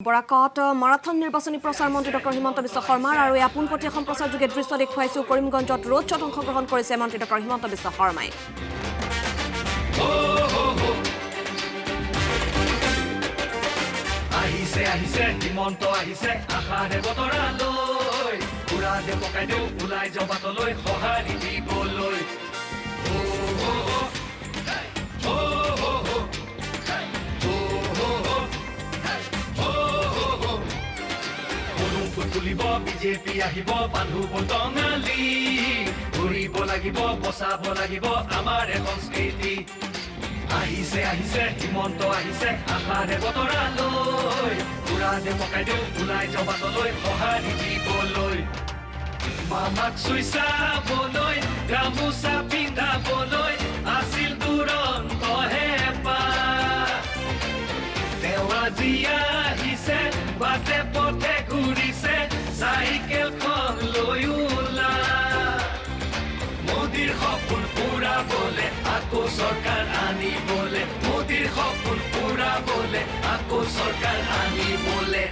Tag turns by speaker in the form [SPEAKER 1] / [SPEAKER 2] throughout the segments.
[SPEAKER 1] বৰাকত মাৰাথন নিৰ্বাচনী প্ৰচাৰ মন্ত্ৰী ডক্টৰ হিমন্ত বিশ্ব শৰ্মাৰ আৰু এই আপোনপতীয়া সম্প্ৰচাৰ যোগে দৃশ্য দেখুৱাইছো কৰিমগঞ্জত ৰোড শ্বত অংশগ্ৰহণ কৰিছে মন্ত্ৰী ডক্টৰ হিমন্ত বিশ্ব শৰ্মাই
[SPEAKER 2] আহিছে হিমন্ত আহিছে আশাৰে বতৰালৈ পুৰা দে পকাই দেউ ওলাই যাওঁ বাটলৈ সঁহাৰি দিবলৈ তুলিব বিজেপি আহিব বান্ধু বটঙালী ঘূৰিব লাগিব বচাব লাগিব আমাৰ সংস্কৃতি আহিছে হিমন্ত আহিছে আশাৰে বতৰালৈ পুৰা দে পকাই দেউ ওলাই যাওঁ বাটলৈ সঁহাৰি দিবলৈ মামাক চুই চাবলৈ গামোচা পিন্ধাবলৈ আছিল দুৰন্ত হেঁপাহ তেওঁ আজি আহিছে বাটে পথে ঘূৰিছে চাইকেলখন লৈ ওলা মোদীৰ সপোন পুৰাবলে আকৌ চৰকাৰ আনিবলে মোদীৰ সপোন পুৰাবলে আকৌ চৰকাৰ আনিবলে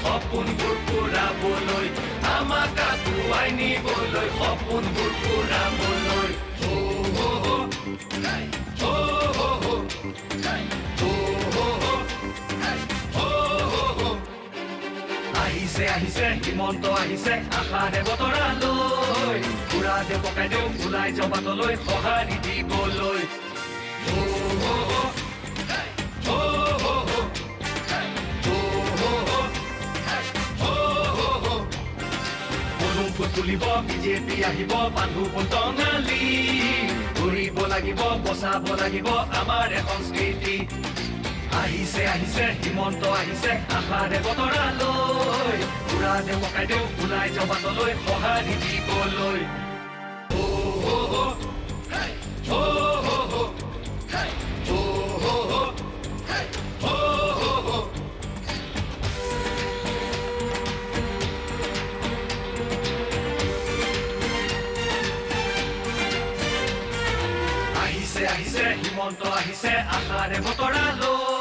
[SPEAKER 2] সপোনবোৰ পুৰাবলৈ আমাক আগুৱাই নিবলৈ সপোনবোৰ পুৰাবলৈ আহিছে হিমন্ত আহিছে আশাৰে বতৰালৈ পুৰা দে পকাই দেউ ওলাই যাওঁ বাটলৈ সঁহাৰি দিবলৈ তুলিব বিজেপি আহিব বান্ধু বটঙালী ঘূৰিব লাগিব বচাব লাগিব আমাৰ সংস্কৃতি আহিছে হিমন্ত আহিছে আশাৰে বতৰালৈ পুৰা দে পকাই দেউ ওলাই যাওঁ বাটলৈ সঁহাৰি দিবলৈ আহিছে হিমন্ত আহিছে আশাৰে বতৰালৈ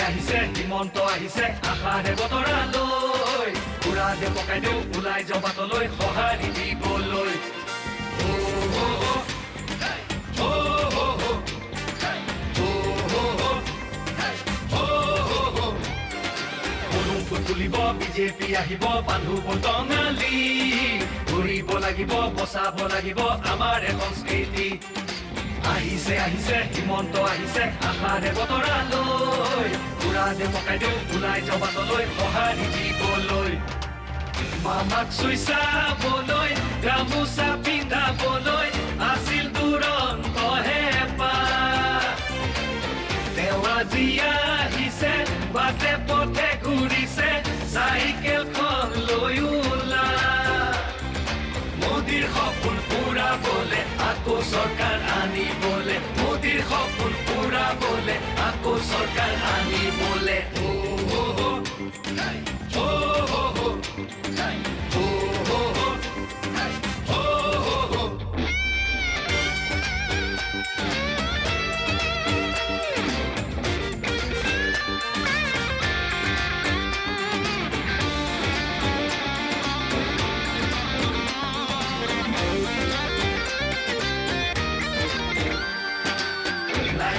[SPEAKER 2] আহিছে হিমন্ত আহিছে আশাৰে বতৰালৈ পুৰা দে পকাই দেউ ওলাই যাওঁ বাটলৈ সঁহাৰি দিবলৈ তুলিব বিজেপি আহিব বান্ধু বটঙালী ঘূৰিব লাগিব বচাব লাগিব আমাৰ সংস্কৃতি আহিছে হিমন্ত আহিছে আশাৰে বতৰালৈ পুৰা দে পকাই দেউ ওলাই যাওঁ বাটলৈ সঁহাৰি দিবলৈ মামাক চুই চাবলৈ গামোচা পিন্ধাবলৈ আছিল দুৰন্ত হেঁপাহ তেওঁ আজি আহিছে বাটে পথে ঘূৰিছে চাইকেলখন লৈ ওলা মোদীৰ সপোন পুৰাবলে আকৌ চৰকাৰ আনিবলে মোদীৰ সপোন পুৰাবলে আকৌ চৰকাৰ আনিবলে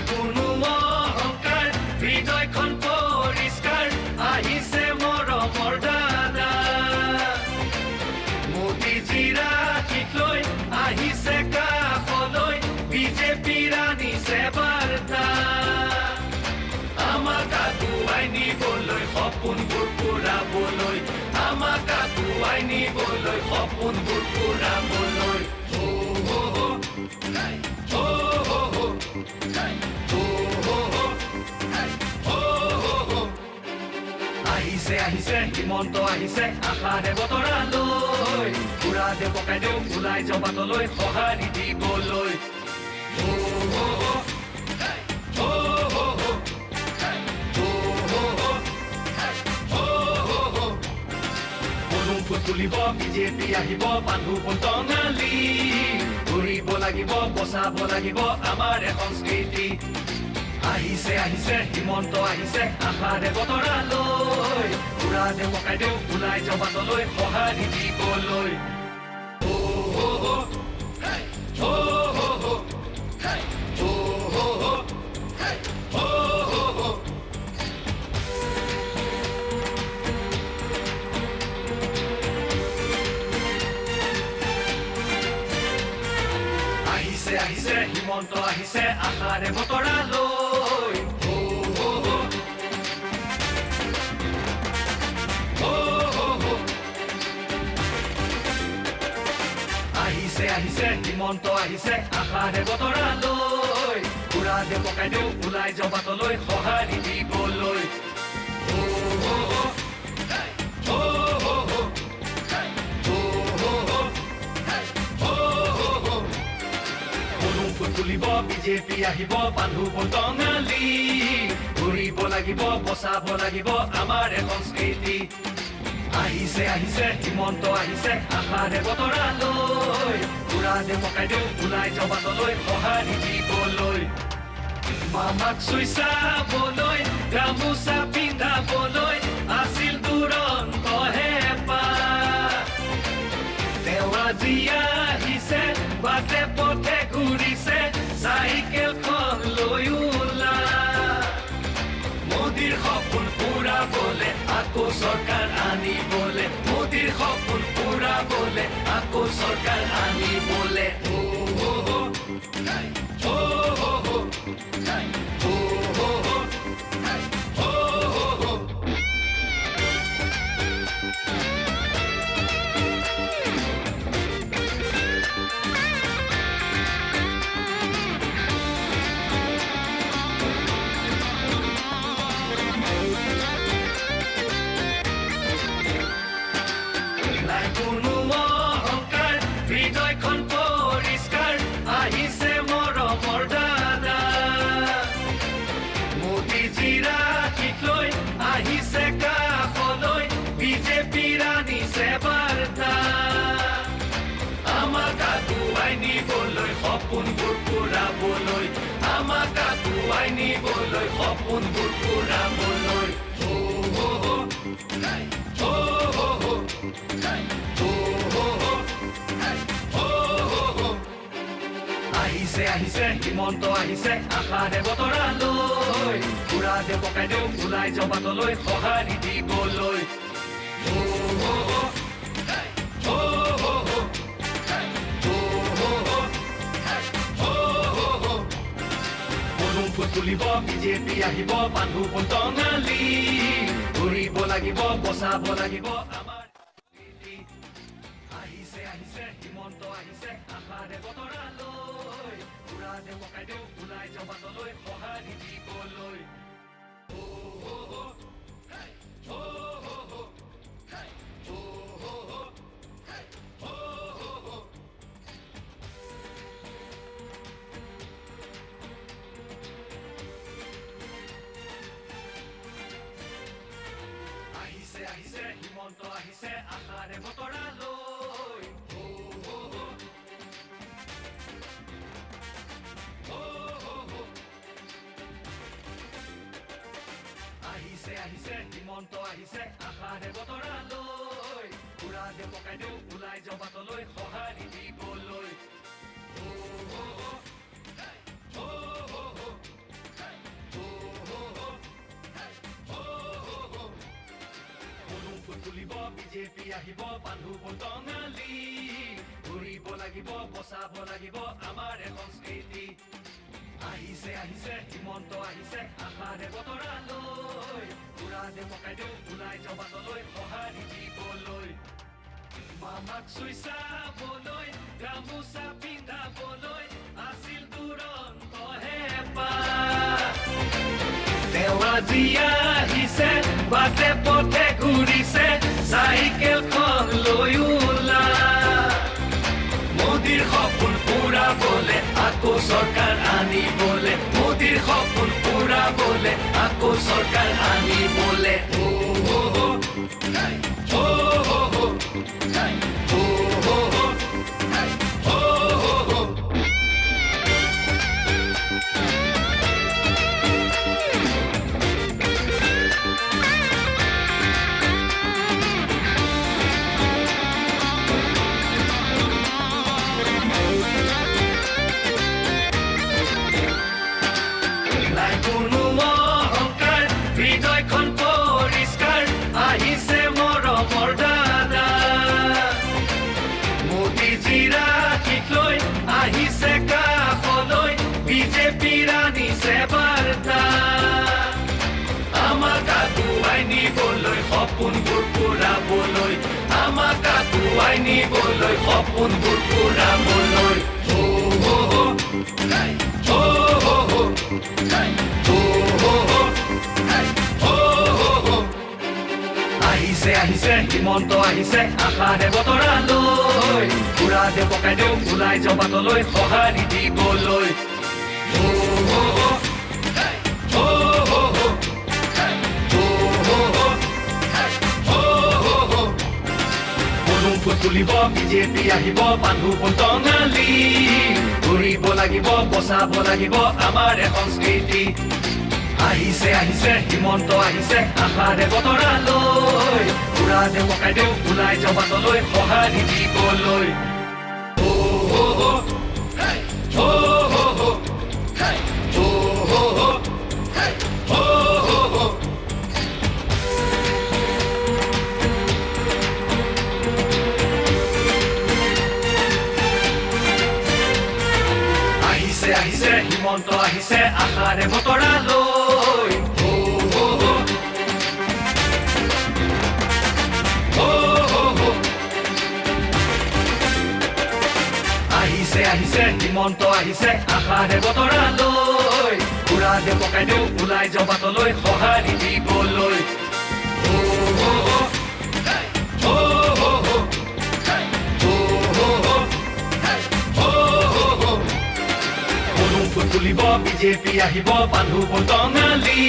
[SPEAKER 2] কোনো অহংকাৰ হৃদয়খন কাগুৱাই নিবলৈ সপোনবোৰ পূৰাবলৈ আহিছে আহিছে হিমন্ত আহিছে আশাৰে বতৰালৈ পুৰা দে পকাই দেও ওলাই যাওঁ বাটলৈ সঁহাৰি দিবলৈ তুলিব বিজেপি আহিব বান্ধু টঙালি ঘূৰিব লাগিব বচাব লাগিব আমাৰ সংস্কৃতি আহিছে আহিছে হিমন্ত আহিছে আশাৰে বতৰালৈ পুৰা দে পকাই দেও ওলাই যাওঁ বাটলৈ সঁহাৰি দিবলৈ আহিছে হিমন্ত আহিছে আশাৰে বতৰালৈ আহিছে আহিছে হিমন্ত আহিছে আশাৰে বতৰালৈ পুৰা দে পকাই দেও ওলাই যাওঁ বাটলৈ সঁহাৰি দিবলৈ তুলিব বিজেপি আহিব বান্ধু টঙালি ঘূৰিব লাগিব বচাব লাগিব আমাৰ সংস্কৃতি আহিছে আহিছে হিমন্ত আহিছে আশাৰে বতৰালৈ পুৰা দে পকাই দেও ওলাই যাওঁ বাটলৈ সঁহাৰি দিবলৈ মামাক চুই চাবলৈ গামোচা পিন্ধাবলৈ আছিল দুৰন্ত হেঁপাহ তেওঁ আজি আহিছে বাটে পথে ঘূৰিছে চাইকেলখন লৈ ওলা মোদীৰ সপোন পূৰাবলে আকৌ চৰকাৰ আনিবলে মোদীৰ সপোন পূৰাবলে আকৌ চৰকাৰ আনিবলে আহিছে কাষলৈ বিজেপিৰ আনিছে বাৰ্তা আমাক আগুৱাই নিবলৈ সপোনবোৰ পূৰাবলৈ আমাক আগুৱাই নিবলৈ সপোনবোৰ পূৰাবলৈ আহিছে আহিছে হিমন্ত আহিছে আশাৰে বতৰালৈ পুৰা দে পকাই দেও ওলাই যাওঁ বাটলৈ সঁহাৰি দিবলৈ তুলিব বিজেপি আহিব বান্ধু টঙালি ঘূৰিব লাগিব বচাব লাগিব আমাৰ আহিছে আহিছে হিমন্ত আহিছে আশাৰে বতৰালৈ পুৰা দে পকাই দেও ওলাই যাওঁ বাটলৈ সঁহাৰি দিবলৈ আহিছে আহিছে হিমন্ত আহিছে আশাৰে বতৰালৈ আহিছে আহিছে হিমন্ত আহিছে আশাৰে বতৰালৈ পুৰা দে পকাই দেও ওলাই যাওঁ বাটলৈ সঁহাৰি দিবলৈ তুলিব বিজেপি আহিব বান্ধু টঙালি ঘূৰিব লাগিব বচাব লাগিব আমাৰ সংস্কৃতি আহিছে আহিছে হিমন্ত আহিছে আশাৰে বতৰালৈ পুৰা দে পকাই দেও ওলাই যাওঁ বাটলৈ সঁহাৰি দিবলৈ মামাক চুই চাবলৈ গামোচা পিন্ধাবলৈ আছিল দুৰন্ত হেঁপাহ তেওঁ আজি আহিছে বাটে পথে ঘূৰিছে চাইকেলখন লৈ ওলা মোদীৰ সপোন পুৰাবলে আকৌ চৰকাৰ আনিবলে মোদীৰ সপোন পুৰাবলে আকৌ চৰকাৰ আনিবলে সপোনবোৰ পুৰাবলৈ আমাক আগুৱাই নিবলৈ সপোনবোৰ পুৰাবলৈ আহিছে আহিছে হিমন্ত আহিছে আশাৰে বতৰা লৈ পুৰা দেউ পকাই দেউ ওলাই যাওঁ বাটলৈ সঁহাৰি দিবলৈ তুলিব বিজেপি আহিব বান্ধু টঙালি ঘূৰিব লাগিব বচাব লাগিব আমাৰ সংস্কৃতি আহিছে আহিছে হিমন্ত আহিছে আশাৰে বতৰা লৈ পুৰা দেউ পকাই দেউ ওলাই যাওঁ বাটলৈ সঁহাৰি দিবলৈ আহিছে হিমন্ত আহিছে আশাৰে বতৰা লৈ আহিছে আহিছে হিমন্ত আহিছে আশাৰে বতৰা লৈ পুৰা দেউ পকাই দেউ ওলাই যাওঁ বাটলৈ সঁহাৰি দিবলৈ তুলিব বিজেপি আহিব বান্ধু টঙালি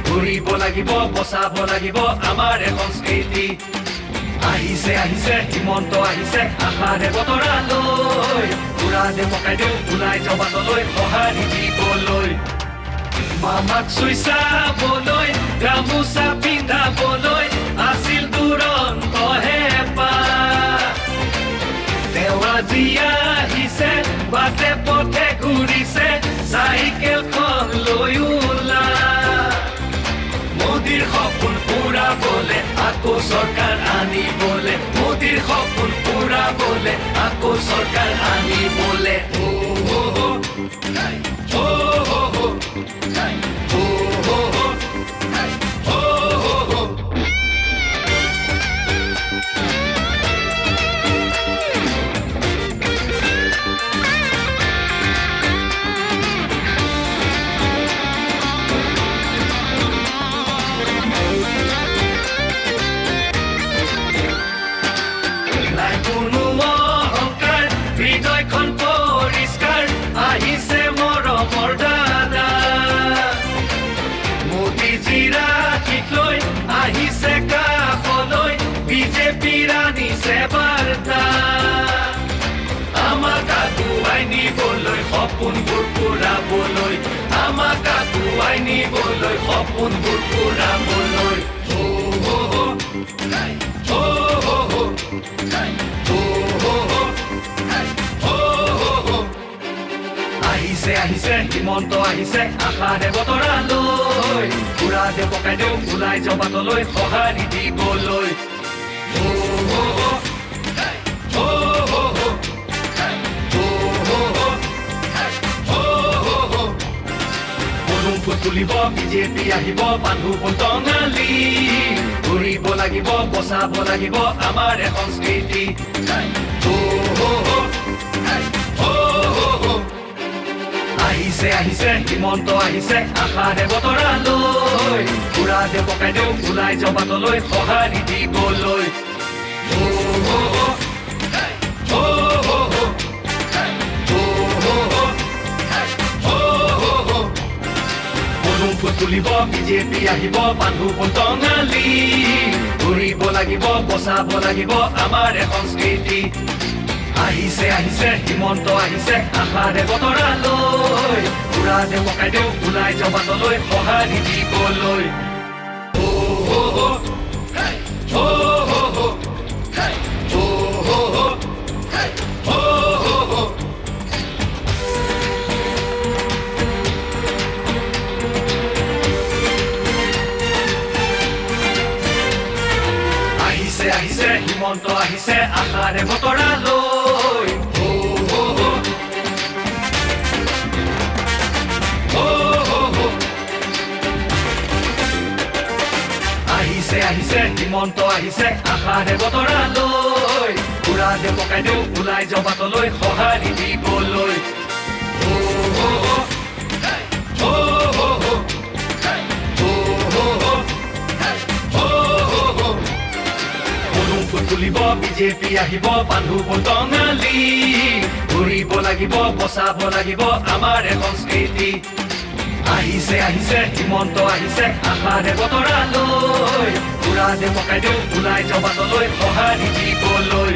[SPEAKER 2] ঘূৰিব লাগিব বচাব লাগিব আমাৰ সংস্কৃতি আহিছে আহিছে হিমন্ত আহিছে আশাৰে বতৰা লৈ পুৰা দেউ পকাই দেউ ওলাই যাওঁ বাটলৈ সঁহাৰি দিবলৈ মামাক চুই চাবলৈ গামোচা পিন্ধাবলৈ আছিল দুৰন্ত হেঁপাহ তেওঁ আজি আহিছে বাটে পথে ঘূৰিছে চাইকেলখন লৈ ওলা মোদীৰ সপোন পুৰাবলে আকৌ চৰকাৰ আনিবলে মোদীৰ সপোন পুৰাবলে আকৌ চৰকাৰ আনিবলে সপোনবোৰ পুৰাবলৈ আমাক আগুৱাই নিবলৈ সপোনবোৰ পুৰাবলৈ আহিছে আহিছে হিমন্ত আহিছে আশাৰে বতৰা লৈ পুৰা দেউ পকাই দেউ ওলাই যাওঁ বাটলৈ সঁহাৰি দিবলৈ তুলিব বিজেপি আহিব বান্ধু পন্তঙালী ঘূৰিব লাগিব বচাব লাগিব আমাৰ এই সংস্কৃতি আহিছে আহিছে হিমন্ত আহিছে আশাৰে বতৰা লৈ বুঢ়া দে পকাই দেও ওলাই জবাতলৈ সঁহাৰি দিবলৈ তুলিব বিজেপি আহিব বান্ধু পন্তঙালী ঘূৰিব লাগিব বচাব লাগিব আমাৰ এই সংস্কৃতি আহিছে আহিছে হিমন্ত আহিছে আশাৰে বতৰা লৈ বুঢ়া দে পকাই দেও ওলাই জবাতলৈ সঁহাৰি দিবলৈ আহিছে হিমন্ত আহিছে আশাৰে বতৰা লৈ আহিছে আহিছে হিমন্ত আহিছে আশাৰে বতৰা লৈ বুঢ়া দে পকাই দেও ওলাই জবাতলৈ সঁহাৰি দিবলৈ তুলিব বিজেপি আহিব বান্ধু পন্তঙালী ঘূৰিব লাগিব বচাব লাগিব আমাৰ এই সংস্কৃতি আহিছে আহিছে হিমন্ত আহিছে আশাৰে বতৰা লৈ বুঢ়া দে পকাই দেও ওলাই জবাতলৈ সঁহাৰি দিবলৈ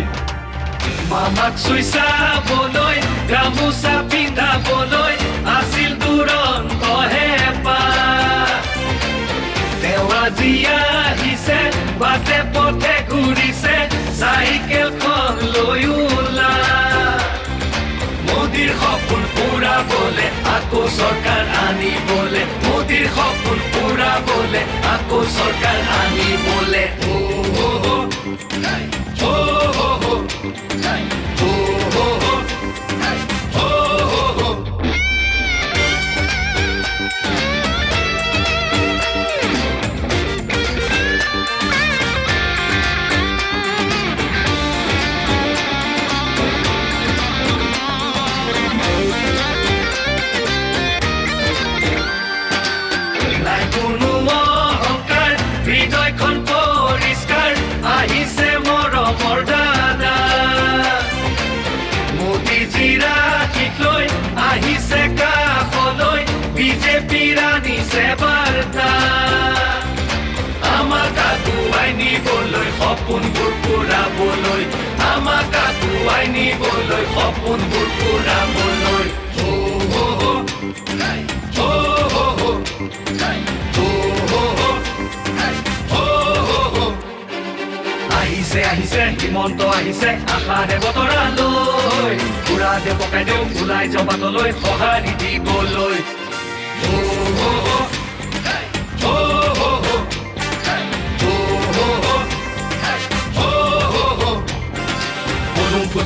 [SPEAKER 2] মামাক চুই চাবলৈ গামোচা পিন্ধাবলৈ আছিল দুৰন্ত হেঁপাহ তেওঁ আজি আহিছে বাটে পথে ঘূৰিছে চাইকেলখন লৈ ওলা মোদীৰ সপোন পুৰাবলে আকৌ চৰকাৰ আনিবলে মোদীৰ সপোন পুৰাবলে আকৌ চৰকাৰ আনিবলে আহিছে মৰমৰ দাদা মোদীজীৰ আশীষ লৈ আহিছে কাষলৈ বিজেপিৰ আনিছে বাৰ্তা আমাক আগুৱাই নিবলৈ সপোনবোৰ পুৰাবলৈ আমাক আগুৱাই নিবলৈ সপোনবোৰ পুৰাবলৈ আহিছে আহিছে হিমন্ত আহিছে আশাৰে বতৰা লৈ বুঢ়া দে পকাই দেও ওলাই জবাতলৈ সঁহাৰি দিবলৈ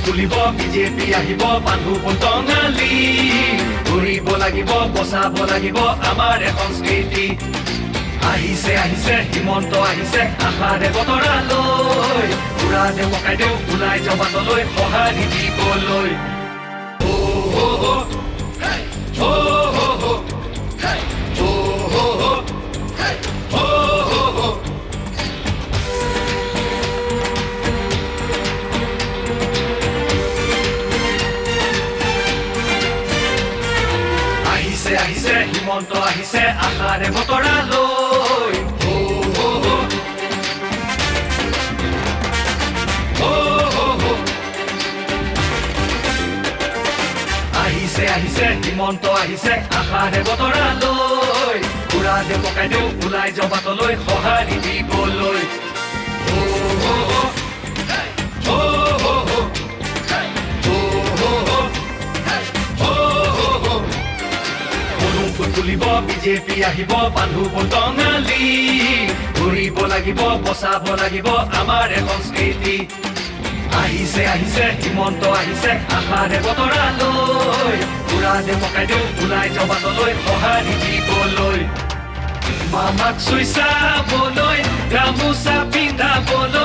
[SPEAKER 2] তুলিব বিজেপি আহিব বান্ধু পন্তঙালী ঘূৰিব লাগিব বচাব লাগিব আমাৰ এই সংস্কৃতি আহিছে আহিছে হিমন্ত আহিছে আশাৰে বতৰা লৈ বুঢ়া দে পকাই দেও ওলাই জবাতলৈ সঁহাৰি দিবলৈ আহিছে আহিছে হিমন্ত আহিছে আশাৰে বতৰা লৈ আহিছে আহিছে হিমন্ত আহিছে আশাৰে বতৰা লৈ বুঢ়া দে পকাই দেও ওলাই জবাতলৈ সঁহাৰি দিবলৈ তুলিব বিজেপি আহিব বান্ধু পন্তঙালী ঘূৰিব লাগিব বচাব লাগিব আমাৰ এই সংস্কৃতি আহিছে আহিছে হিমন্ত আহিছে আশাৰে বতৰা লৈ বুঢ়া দে পকাই দেও ওলাই জবাতলৈ সঁহাৰি দিবলৈ আমাক চুই চাবলৈ গামোচা পিন্ধাবলৈ